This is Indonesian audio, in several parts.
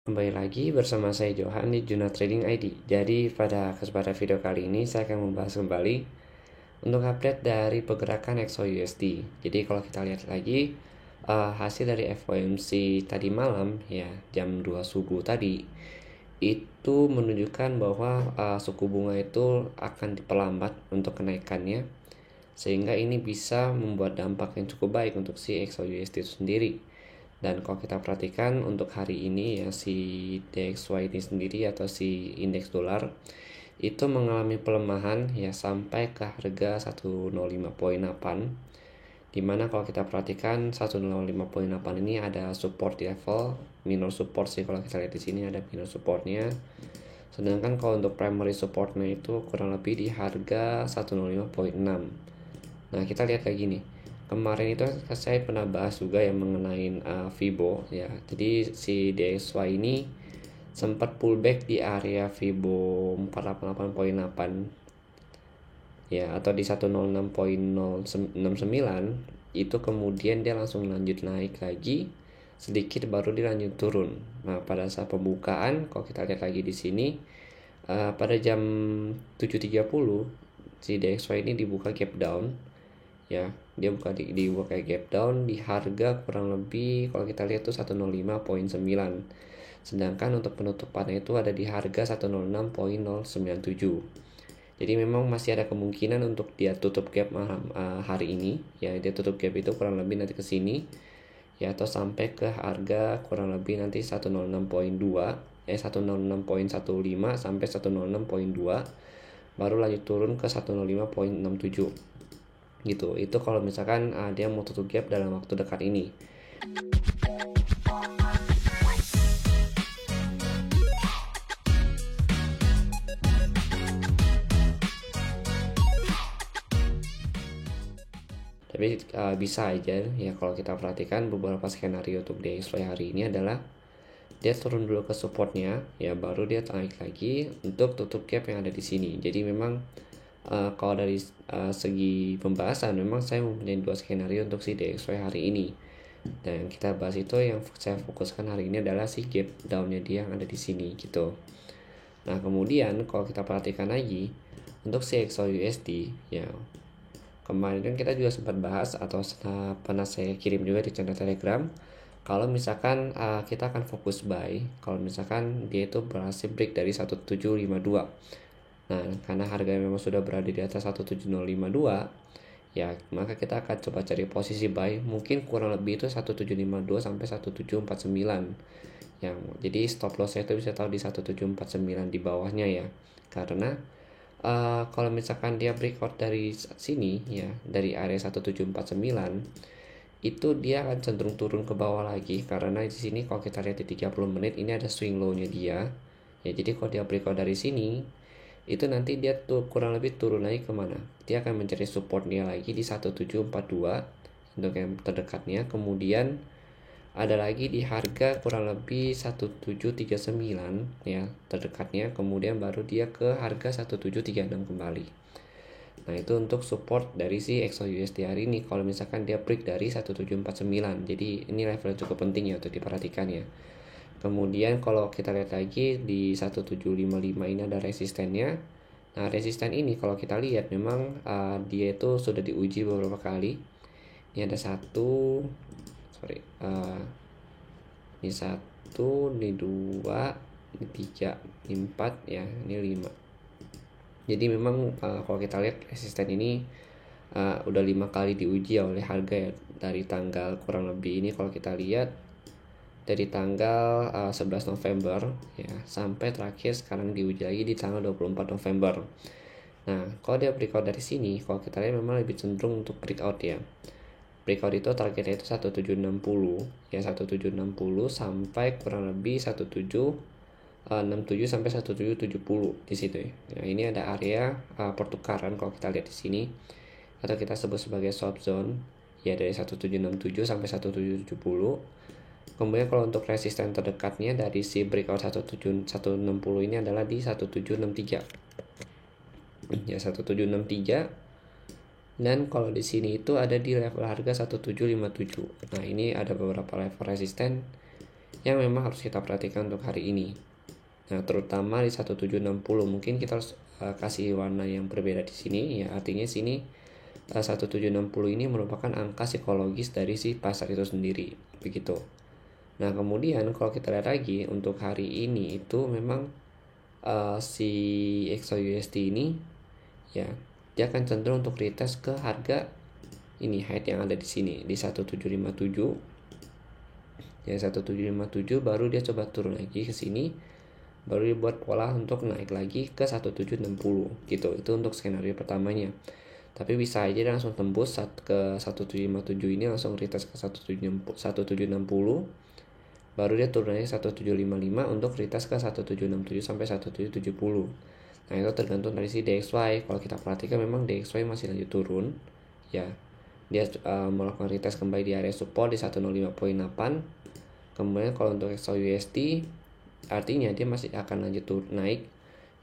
Kembali lagi bersama saya Johan di Juna Trading ID. Jadi pada kesempatan video kali ini saya akan membahas kembali untuk update dari pergerakan XOUSD. Jadi kalau kita lihat lagi hasil dari FOMC tadi malam ya jam 2 subuh tadi itu menunjukkan bahwa suku bunga itu akan diperlambat untuk kenaikannya, sehingga ini bisa membuat dampak yang cukup baik untuk si XOUSD itu sendiri. Dan kalau kita perhatikan untuk hari ini ya, si DXY ini sendiri atau si indeks dolar itu mengalami pelemahan ya sampai ke harga 105.8, dimana kalau kita perhatikan 105.8 ini ada support di level minor support sih. Kalau kita lihat di sini ada minor supportnya, sedangkan kalau untuk primary supportnya itu kurang lebih di harga 105.6. Nah, kita lihat lagi nih. Kemarin itu saya pernah bahas juga yang mengenai Fibo ya. Jadi si DXY ini sempat pullback di area Fibo 488.8 ya, atau di 106.069. Itu kemudian dia langsung lanjut naik lagi sedikit baru dilanjut turun. Nah, pada saat pembukaan kalau kita lihat lagi di sini pada jam 7.30 si DXY ini dibuka gap down ya. Dia dibuka kayak gap down di harga kurang lebih kalau kita lihat tuh 105.9, sedangkan untuk penutupannya itu ada di harga 106.097. Jadi memang masih ada kemungkinan untuk dia tutup gap hari ini ya. Dia tutup gap itu kurang lebih nanti ke sini ya, atau sampai ke harga kurang lebih nanti 106.2 106.15 sampai 106.2, baru lanjut turun ke 105.67 gitu. Itu kalau misalkan dia mau tutup gap dalam waktu dekat ini. Tapi bisa aja ya kalau kita perhatikan beberapa skenario untuk DXY hari ini adalah dia turun dulu ke supportnya ya, baru dia naik lagi untuk tutup gap yang ada di sini. Jadi memang kalau dari segi pembahasan memang saya mempunyai dua skenario untuk si DXY hari ini, dan kita bahas itu yang saya fokuskan hari ini adalah si gap downnya dia yang ada di sini gitu. Nah kemudian kalau kita perhatikan lagi untuk si XOUSD ya, kemarin kan kita juga sempat bahas atau pernah saya kirim juga di channel Telegram kalau misalkan kita akan fokus buy kalau misalkan dia itu berhasil break dari 1752. Nah, karena harganya memang sudah berada di atas 17052 ya, maka kita akan coba cari posisi buy mungkin kurang lebih itu 1752 sampai 1749 yang jadi stop loss saya itu bisa tahu di 1749 di bawahnya ya. Karena kalau misalkan dia breakout dari sini ya, dari area 1749, itu dia akan cenderung turun ke bawah lagi, karena di sini kalau kita lihat di 30 menit ini ada swing low-nya dia. Ya, jadi kalau dia breakout dari sini, itu nanti dia tuh kurang lebih turun lagi kemana? Dia akan mencari support dia lagi di 1742 untuk yang terdekatnya. Kemudian ada lagi di harga kurang lebih 1739 ya terdekatnya. Kemudian baru dia ke harga 1736 kembali. Nah, itu untuk support dari si XOUSD hari ini kalau misalkan dia break dari 1749. Jadi ini level yang cukup penting ya untuk diperhatikan ya. Kemudian kalau kita lihat lagi di 1755 ini ada resistennya. Nah, resisten ini kalau kita lihat memang dia itu sudah diuji beberapa kali. Ini ada satu, sorry, ini satu, ini dua, ini tiga, ini empat ya, ini lima. Jadi memang kalau kita lihat resisten ini udah 5 kali diuji oleh harga ya, dari tanggal kurang lebih ini kalau kita lihat dari tanggal 11 November ya sampai terakhir sekarang diuji lagi di tanggal 24 November. Nah, kalau dia breakout dari sini, kalau kita lihat memang lebih cenderung untuk breakout ya. Breakout itu targetnya itu 1760 ya, 1760 sampai kurang lebih 1767 sampai 1770 di situ ya. Nah, ini ada area pertukaran kalau kita lihat di sini, atau kita sebut sebagai swap zone ya, dari 1767 sampai 1770. Kemudian kalau untuk resisten terdekatnya dari si breakout 160 ini adalah di 1763 ya, 1763. Dan kalau di sini itu ada di level harga 1757. Nah, ini ada beberapa level resisten yang memang harus kita perhatikan untuk hari ini. Nah, terutama di 1760 mungkin kita harus kasih warna yang berbeda di sini ya. Artinya sini 1760 ini merupakan angka psikologis dari si pasar itu sendiri, begitu. Nah, kemudian kalau kita lihat lagi untuk hari ini itu memang si XAUUSD ini ya, dia akan cenderung untuk retest ke harga ini height yang ada di sini di 1757. Ya, 1757 baru dia coba turun lagi ke sini, baru dibuat pola untuk naik lagi ke 1760 gitu. Itu untuk skenario pertamanya. Tapi bisa aja langsung tembus ke 1757 ini, langsung retest ke 1760, baru dia turun lagi 1755 untuk retest ke 1767 sampai 1770. Nah, itu tergantung dari si DXY. Kalau kita perhatikan memang DXY masih lanjut turun ya. Dia melakukan retest kembali di area support di 105.8. Kemudian kalau untuk XAUUSD artinya dia masih akan lanjut naik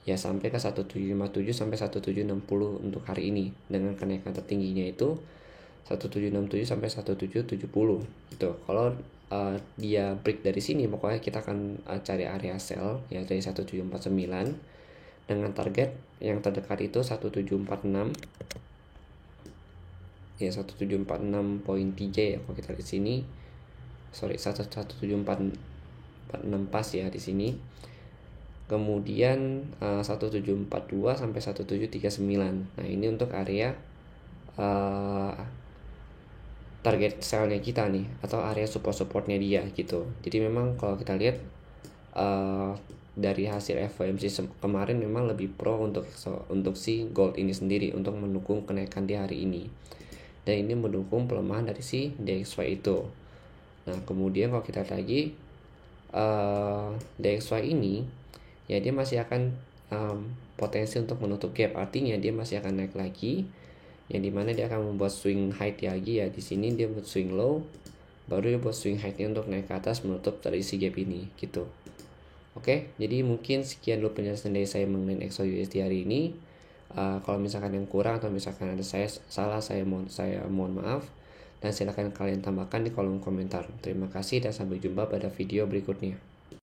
ya sampai ke 1757 sampai 1760 untuk hari ini, dengan kenaikan tertingginya itu 1767 sampai 1770 gitu. Kalau dia break dari sini, pokoknya kita akan cari area sell ya dari 1749 dengan target yang terdekat itu 1746 ya, 1746.3 ya kalau kita di sini. 1746 pas ya di sini. Kemudian 1742 sampai 1739. Nah, ini untuk area target sellnya kita nih, atau area supportnya dia gitu. Jadi memang kalau kita lihat dari hasil FOMC kemarin memang lebih pro untuk si gold ini sendiri untuk mendukung kenaikan di hari ini. Dan ini mendukung pelemahan dari si DXY itu. Nah, kemudian kalau kita lihat lagi DXY ini ya, dia masih akan potensi untuk menutup gap. Artinya dia masih akan naik lagi, yang dimana dia akan membuat swing high lagi ya. Di sini dia buat swing low, baru dia buat swing high-nya untuk naik ke atas menutup dari si gap ini gitu. Oke, jadi mungkin sekian dulu penjelasan dari saya mengenai XAUUSD hari ini. Kalau misalkan yang kurang atau misalkan ada salah, saya mohon maaf. Dan silakan kalian tambahkan di kolom komentar. Terima kasih dan sampai jumpa pada video berikutnya.